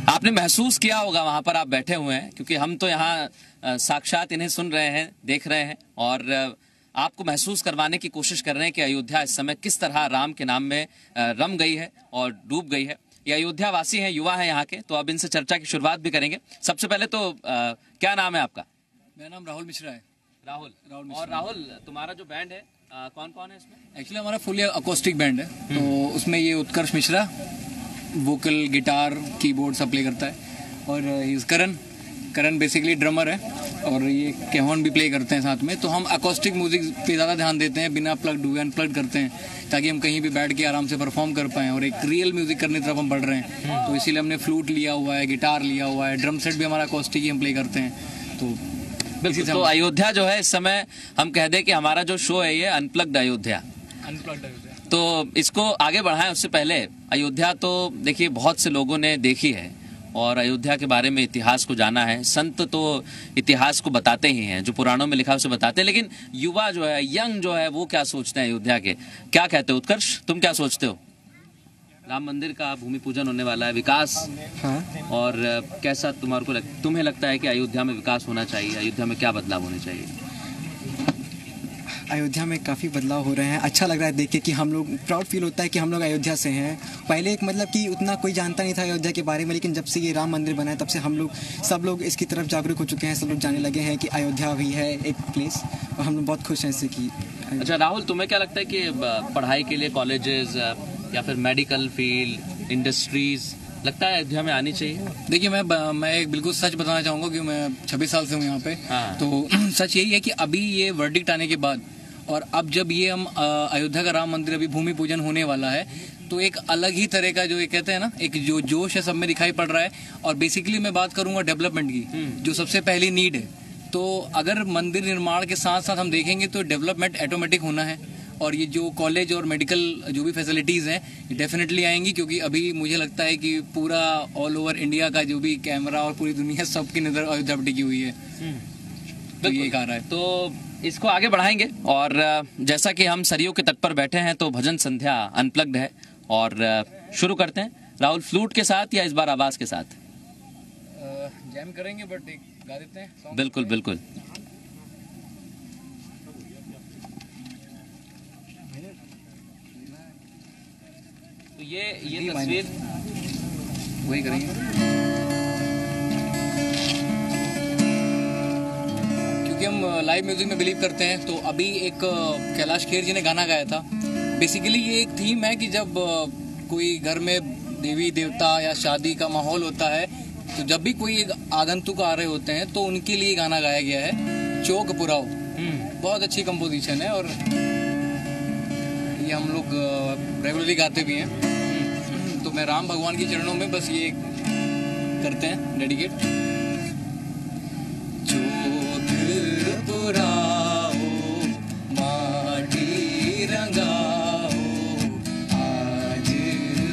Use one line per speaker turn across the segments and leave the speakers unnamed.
आपने महसूस किया होगा वहां पर आप बैठे हुए हैं, क्योंकि हम तो यहाँ साक्षात इन्हें सुन रहे हैं, देख रहे हैं और आपको महसूस करवाने की कोशिश कर रहे हैं कि अयोध्या इस समय किस तरह राम के नाम में रम गई है और डूब गई है। ये अयोध्या वासी हैं, युवा हैं यहाँ के, तो अब इनसे चर्चा की शुरुआत भी करेंगे। सबसे पहले तो क्या नाम है आपका?
मेरा नाम राहुल मिश्रा है।
राहुल मिश्रा। और राहुल, तुम्हारा जो बैंड है कौन कौन है इसमें?
एक्चुअली हमारा फुल अकोस्टिक बैंड है, तो उसमें ये उत्कर्ष मिश्रा वोकल, गिटार, कीबोर्ड सब प्ले करता है, और करण बेसिकली ड्रमर है, और ये केहॉन भी प्ले करते हैं साथ में। तो हम अकोस्टिक म्यूजिक पे ज़्यादा ध्यान देते हैं, बिना प्लग्ड हुए अनप्लग्ड करते हैं, ताकि हम कहीं भी बैठ के आराम से परफॉर्म कर पाएँ, और एक रियल म्यूजिक करने की तरफ हम बढ़ रहे हैं। तो इसीलिए हमने फ्लूट लिया हुआ है, गिटार लिया हुआ है, ड्रम सेट भी हमारा अकोस्टिक ही हम प्ले करते हैं।
तो अयोध्या जो है इस समय हम कह दें कि हमारा जो शो है ये अनप्लग्ड अयोध्या। तो इसको आगे बढ़ाएं उससे पहले, अयोध्या तो देखिए बहुत से लोगों ने देखी है और अयोध्या के बारे में इतिहास को जाना है। संत तो इतिहास को बताते ही हैं, जो पुराणों में लिखा है उसे बताते हैं, लेकिन युवा जो है, यंग जो है, वो क्या सोचते हैं अयोध्या के? क्या कहते हो उत्कर्ष, तुम क्या सोचते हो? राम मंदिर का भूमि पूजन होने वाला है, विकास, हाँ। और कैसा तुम्हें लगता है कि अयोध्या में विकास होना चाहिए? अयोध्या में क्या बदलाव होने चाहिए?
अयोध्या में काफ़ी बदलाव हो रहे हैं। अच्छा लग रहा है देख के कि हम लोग प्राउड फील होता है कि हम लोग अयोध्या से हैं। पहले एक मतलब कि उतना कोई जानता नहीं था अयोध्या के बारे में, लेकिन जब से ये राम मंदिर बना है तब से हम लोग सब लोग इसकी तरफ जागरूक हो चुके हैं। सब लोग जानने लगे हैं कि अयोध्या भी है एक प्लेस, और हम लोग बहुत खुश हैं इससे कि।
अच्छा राहुल, तुम्हें क्या लगता है कि पढ़ाई के लिए कॉलेजेस या फिर मेडिकल फील्ड, इंडस्ट्रीज लगता है अयोध्या में आनी चाहिए?
देखिए, मैं एक बिल्कुल सच बताना चाहूँगा कि मैं 26 साल से हूँ यहाँ पे।
हाँ।
तो सच यही है कि अभी ये वर्डिक्ट आने के बाद, और अब जब ये हम अयोध्या का राम मंदिर अभी भूमि पूजन होने वाला है, तो एक अलग ही तरह का जो ये कहते हैं ना, एक जो जोश है सब में दिखाई पड़ रहा है। और बेसिकली मैं बात करूंगा डेवलपमेंट की, जो सबसे पहली नीड है। तो अगर मंदिर निर्माण के साथ साथ हम देखेंगे तो डेवलपमेंट ऑटोमेटिक होना है, और ये जो कॉलेज और मेडिकल जो भी फैसिलिटीज़ हैं ये डेफिनेटली आएंगी, क्योंकि अभी मुझे लगता है कि पूरा ऑल ओवर इंडिया का जो भी कैमरा और पूरी दुनिया सबकी नज़र अयोध्या पर टिकी हुई है। तो ये कह रहा है,
तो इसको आगे बढ़ाएंगे। और जैसा कि हम सरयू के तट पर बैठे हैं, तो भजन संध्या अनप्लग्ड है और शुरू करते हैं। राहुल, फ्लूट के साथ या इस बार आवाज के साथ?
जैम करेंगे, बट एक गा देते हैं।
बिल्कुल बिल्कुल। तो ये तस्वीर
वही करेंगे, क्योंकि हम लाइव म्यूजिक में बिलीव करते हैं। तो अभी एक कैलाश खेर जी ने गाना गाया था। बेसिकली ये एक थीम है कि जब कोई घर में देवी देवता या शादी का माहौल होता है, तो जब भी कोई आगंतुक आ रहे होते हैं तो उनके लिए गाना गाया गया है, चौक पुराओ। बहुत अच्छी कंपोजिशन है, और ये हम लोग रेगुलरली गाते भी हैं। तो मैं राम भगवान के चरणों में बस ये करते हैं डेडिकेट। चौक पुराओ, माटी रंगाओ, आज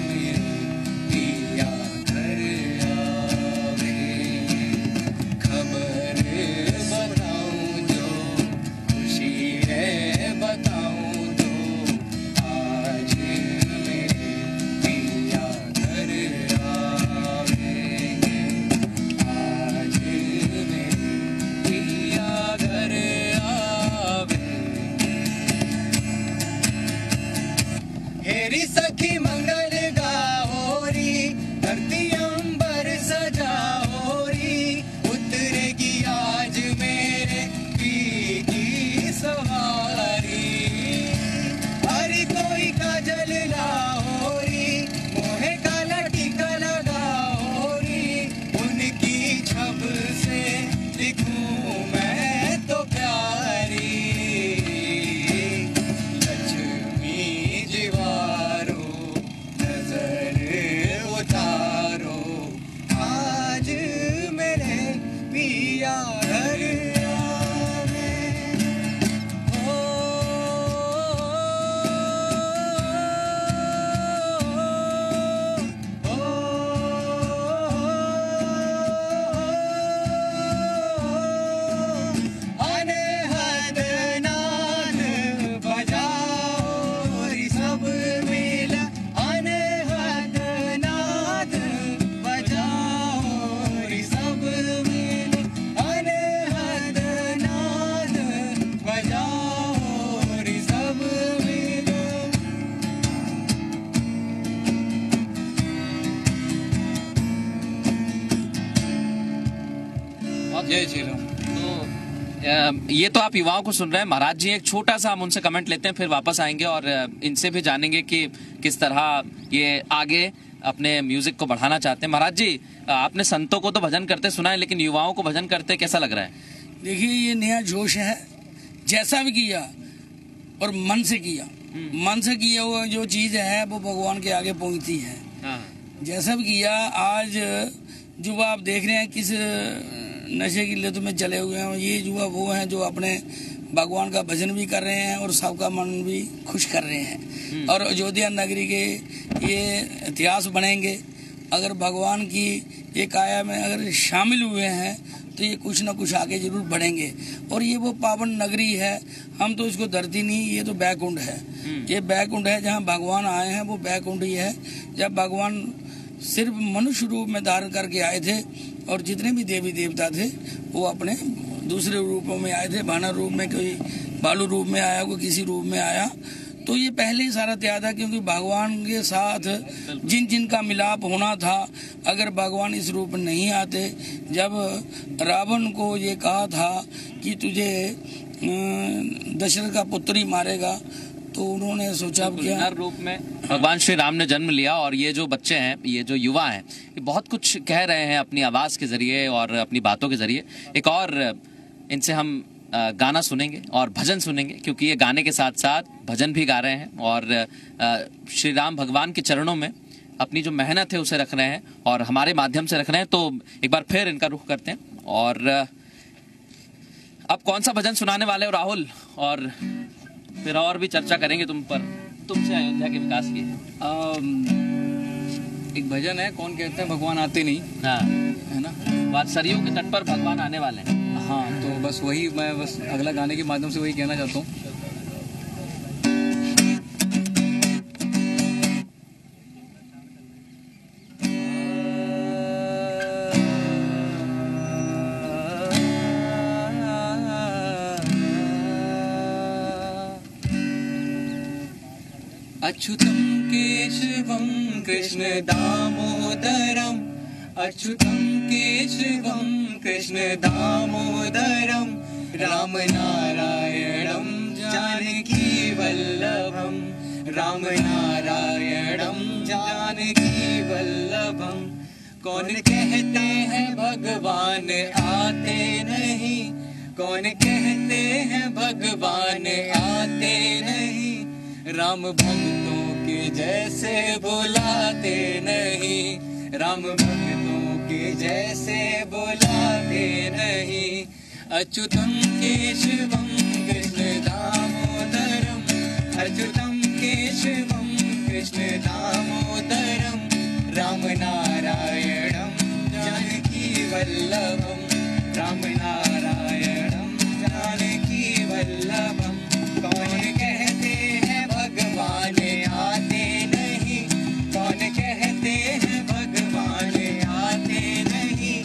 मेरे पिया घर आवे, खबर बताऊं जो खुशी है बताऊं तो, आज मेरे पिया घर आवेंगे, आज मेरे पिया घर
बहुत
जय श्री राम।
तो ये तो आप युवाओं को सुन रहे हैं। महाराज जी एक छोटा सा हम उनसे कमेंट लेते हैं, फिर वापस आएंगे और इनसे भी जानेंगे कि किस तरह ये आगे अपने म्यूजिक को बढ़ाना चाहते हैं। महाराज जी, आपने संतों को तो भजन करते सुना है, लेकिन युवाओं को भजन करते कैसा लग रहा है?
देखिए, ये नया जोश है। जैसा भी किया और मन से किया, मन से किया हुआ जो चीज है वो भगवान के आगे पहुंचती है। जैसा भी किया, आज युवा आप देख रहे हैं किस नशे की लत में चले हुए हैं। ये युवा वो हैं जो अपने भगवान का भजन भी कर रहे हैं और सबका मन भी खुश कर रहे हैं। और अयोध्या नगरी के ये इतिहास बनेंगे। अगर भगवान की ये काया में अगर शामिल हुए हैं तो ये कुछ ना कुछ आगे जरूर बढ़ेंगे। और ये वो पावन नगरी है, हम तो इसको धरती नहीं, ये तो बैकुंठ है। ये बैकुंठ है, जहाँ भगवान आए हैं वो बैकुंठ ही है। जब भगवान सिर्फ मनुष्य रूप में धारण करके आए थे और जितने भी देवी देवता थे वो अपने दूसरे रूपों में आए थे। वानर रूप में, कोई भालू रूप में आया, कोई किसी रूप में आया। तो ये पहले ही सारा तैयार था, क्योंकि भगवान के साथ जिन जिन का मिलाप होना था, अगर भगवान इस रूप में नहीं आते, जब रावण को ये कहा था कि तुझे दशरथ का पुत्र ही मारेगा, तो उन्होंने सोचा क्या
रूप में भगवान श्री राम ने जन्म लिया। और ये जो बच्चे हैं, ये जो युवा हैं, ये बहुत कुछ कह रहे हैं अपनी आवाज के जरिए और अपनी बातों के जरिए। एक और इनसे हम गाना सुनेंगे और भजन सुनेंगे, क्योंकि ये गाने के साथ साथ भजन भी गा रहे हैं और श्री राम भगवान के चरणों में अपनी जो मेहनत है उसे रख रहे हैं और हमारे माध्यम से रख रहे हैं। तो एक बार फिर इनका रुख करते हैं। और अब कौन सा भजन सुनाने वाले हो राहुल? और फिर और भी चर्चा करेंगे तुमसे अयोध्या के विकास की।
एक भजन है, कौन कहते हैं भगवान आते नहीं,
हाँ
है ना?
बात सरयू के तट पर भगवान आने वाले हैं।
हाँ, तो बस वही मैं अगला गाने के माध्यम से वही कहना चाहता हूँ। अच्युतं केशवं कृष्ण दामोदरम्, अच्युतं केशवं कृष्ण दामोदरम्, रामनारायणं जानकी वल्लभम्, रामनारायणं जानकी वल्लभम्। कौन कहते हैं भगवान आते नहीं, कौन कहते हैं भगवान आते नहीं, राम भक्तों के जैसे बुलाते नहीं, राम भक्तों के जैसे बुलाते नहीं। अच्युतं केशवं कृष्ण दामोदरम्, अच्युतं केशवं कृष्ण दामोदरम्, रामनारायणं जानकी वल्लभम्, रामनारायणं जानकी वल्लभम्। कौन कहते हैं भगवान आते नहीं, कौन कहते हैं भगवान आते नहीं,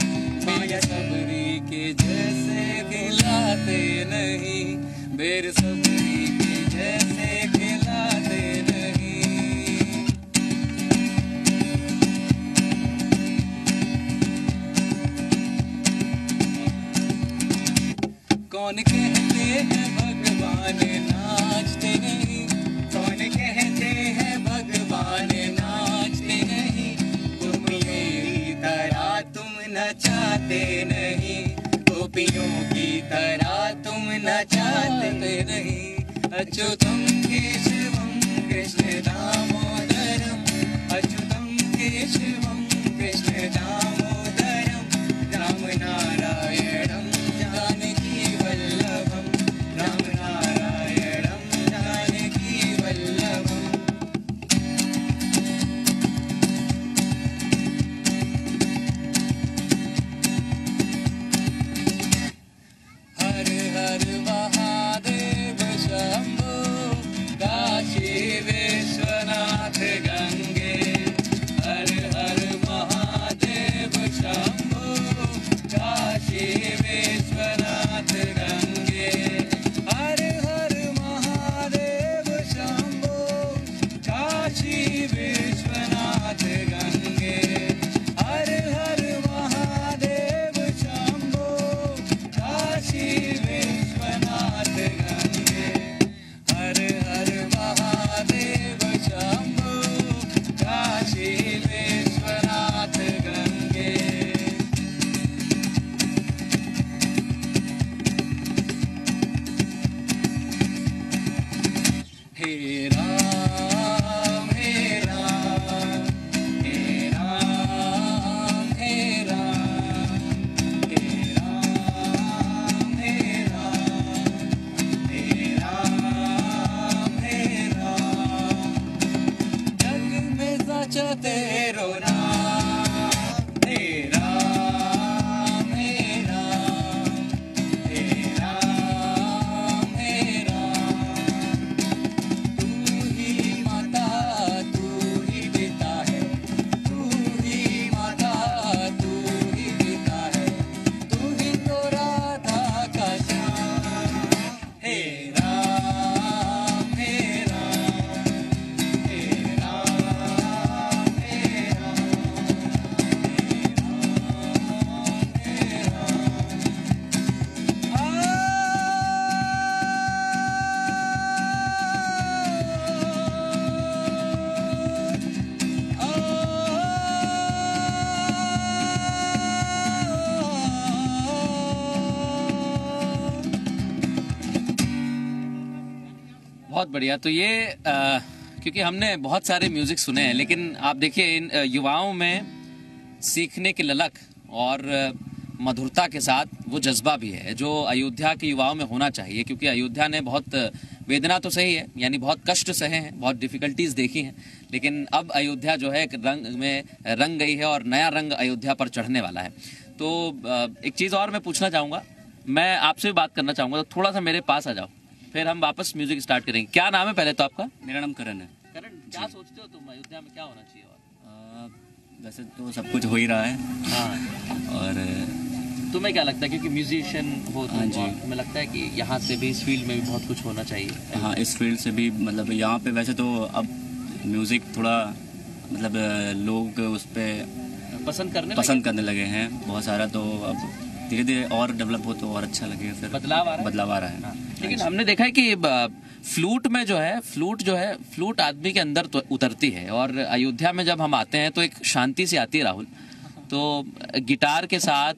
माया सबरी के जैसे खिलाते नहीं, बेर सबरी के जैसे खिलाते नहीं। कौन कहते हैं भगवान नाचते नहीं, कौन कहते हैं भगवान नाचते नहीं, तुम मेरी तरह तुम नचाते नहीं, गोपियों की तरह तुम नचाते नहीं। अच्युतं केशवं कृष्ण दामोदरम्, अच्युतं केशवं कृष्ण दामोदरम्, रामनारायणं जानकी वल्लभम्, रामनारायणं जानकी वल्लभम्। हर हर महादेव शंभो, काशी विश्वनाथ गंगे, हर हर
बहुत बढ़िया। तो ये क्योंकि हमने बहुत सारे म्यूजिक सुने हैं, लेकिन आप देखिए इन युवाओं में सीखने की ललक और मधुरता के साथ वो जज्बा भी है जो अयोध्या के युवाओं में होना चाहिए। क्योंकि अयोध्या ने बहुत वेदना तो सही है, यानी बहुत कष्ट सहे हैं, बहुत डिफिकल्टीज देखी हैं, लेकिन अब अयोध्या जो है एक रंग में रंग गई है और नया रंग अयोध्या पर चढ़ने वाला है। तो एक चीज़ और मैं पूछना चाहूँगा, मैं आपसे भी बात करना चाहूँगा, तो थोड़ा सा मेरे पास आ जाओ, फिर हम वापस म्यूजिक स्टार्ट करेंगे। क्या नाम है पहले तो आपका?
मेरा नाम करण है।
करण, क्या सोचते हो तुम अयोध्या में क्या होना चाहिए? और
वैसे तो सब कुछ हो ही रहा है।
हाँ,
और
तुम्हें क्या लगता है, क्योंकि म्यूजिशियन हो
हाँ जी,
तुम्हें लगता है कि यहाँ से भी इस फील्ड में भी बहुत कुछ होना चाहिए?
हाँ, इस फील्ड से भी मतलब यहाँ पे वैसे तो अब म्यूज़िक थोड़ा मतलब लोग उस पर
पसंद
करने लगे हैं बहुत सारा, तो अब धीरे धीरे और डेवलप हो तो और अच्छा लगेगा, फिर
बदलाव आ रहा है।
हाँ।
लेकिन हमने देखा है कि फ्लूट जो है फ्लूट आदमी के अंदर तो उतरती है, और अयोध्या में जब हम आते हैं तो एक शांति सी आती है। राहुल, तो गिटार के साथ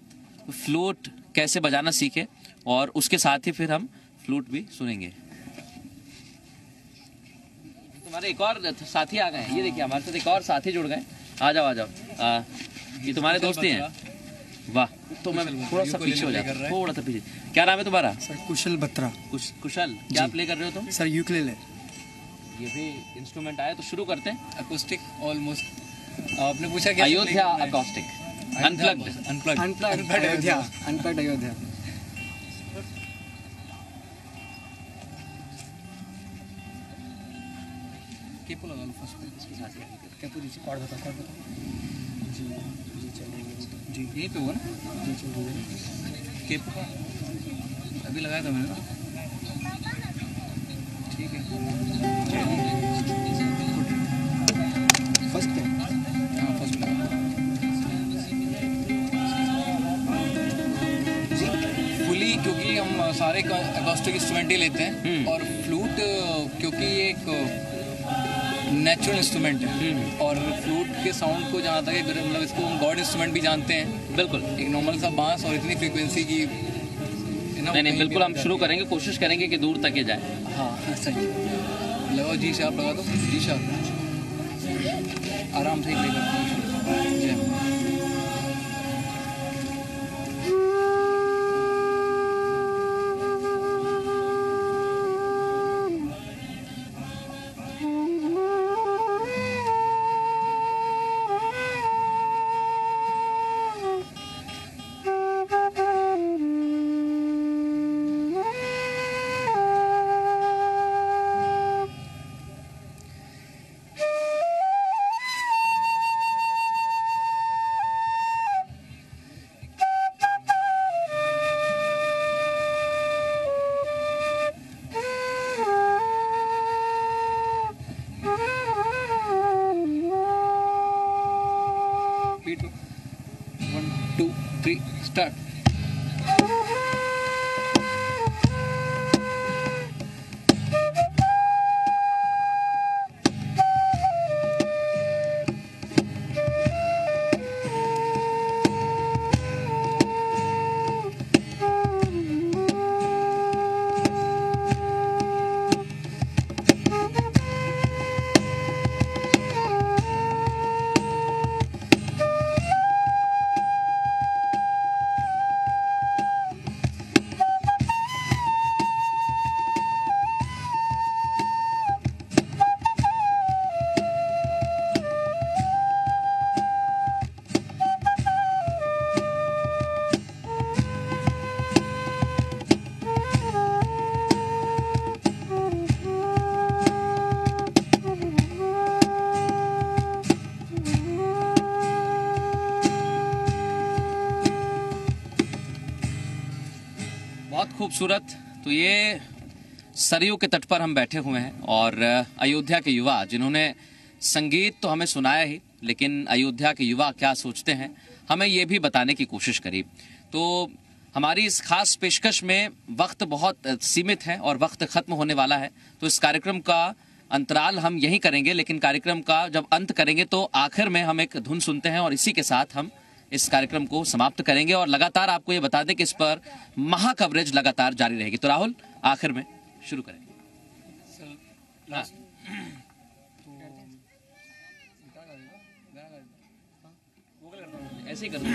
फ्लूट कैसे बजाना सीखे, और उसके साथ ही फिर हम फ्लूट भी सुनेंगे। तुम्हारे एक और साथी आ गए हैं, ये देखिए हमारे साथ एक और साथी जुड़ गए। आ जाओ। ये तुम्हारे दोस्त ही हैं? वाह, तो मैं थोड़ा सा पीछे हो जाता, थोड़ा सा पीछे। क्या नाम है तुम्हारा?
सर कुशल बत्रा।
कुशल, क्या प्ले कर रहे हो तुम?
Sir ukulele.
ये भी इंस्ट्रूमेंट आया, तो शुरू करते हैं।
Acoustic almost. आपने पूछा क्या?
Ayodhya acoustic unplugged
Ayodhya.
Capo लगा लो फर्स्ट में, इसके साथ केपो दीजिए। कॉर्ड बता जी जी, यहीं पे हुआ ना जी? चल केपो का अभी लगाया था मैंने, ठीक है।
फर्स्ट पे,
हाँ फर्स्ट लगा फुली, क्योंकि हम सारे अकोस्टिक इंस्ट्रूमेंट ही लेते हैं, और फ्लूट क्योंकि ये एक नेचुरल इंस्ट्रूमेंट है, और फ्लूट के साउंड को जहाँ तक मतलब इसको हम गॉड इंस्ट्रूमेंट भी जानते हैं।
बिल्कुल,
एक नॉर्मल सा बांस और इतनी फ्रीक्वेंसी की
नहीं, बिल्कुल हम शुरू करेंगे, कोशिश करेंगे कि दूर तक ये जाए।
हाँ सही। लगाओ जी शार्प, लगा दो जी शार्प, आराम से ही प्ले करते हैं। Start.
बहुत खूबसूरत। तो ये सरयू के तट पर हम बैठे हुए हैं, और अयोध्या के युवा जिन्होंने संगीत तो हमें सुनाया ही, लेकिन अयोध्या के युवा क्या सोचते हैं हमें ये भी बताने की कोशिश करी। तो हमारी इस खास पेशकश में वक्त बहुत सीमित है और वक्त खत्म होने वाला है, तो इस कार्यक्रम का अंतराल हम यहीं करेंगे, लेकिन कार्यक्रम का जब अंत करेंगे तो आखिर में हम एक धुन सुनते हैं, और इसी के साथ हम इस कार्यक्रम को समाप्त करेंगे। और लगातार आपको ये बता दें कि इस पर महा कवरेज लगातार जारी रहेगी। तो राहुल, आखिर में शुरू करें। हाँ।
वो क्या करता हूँ
ऐसे ही कर दो।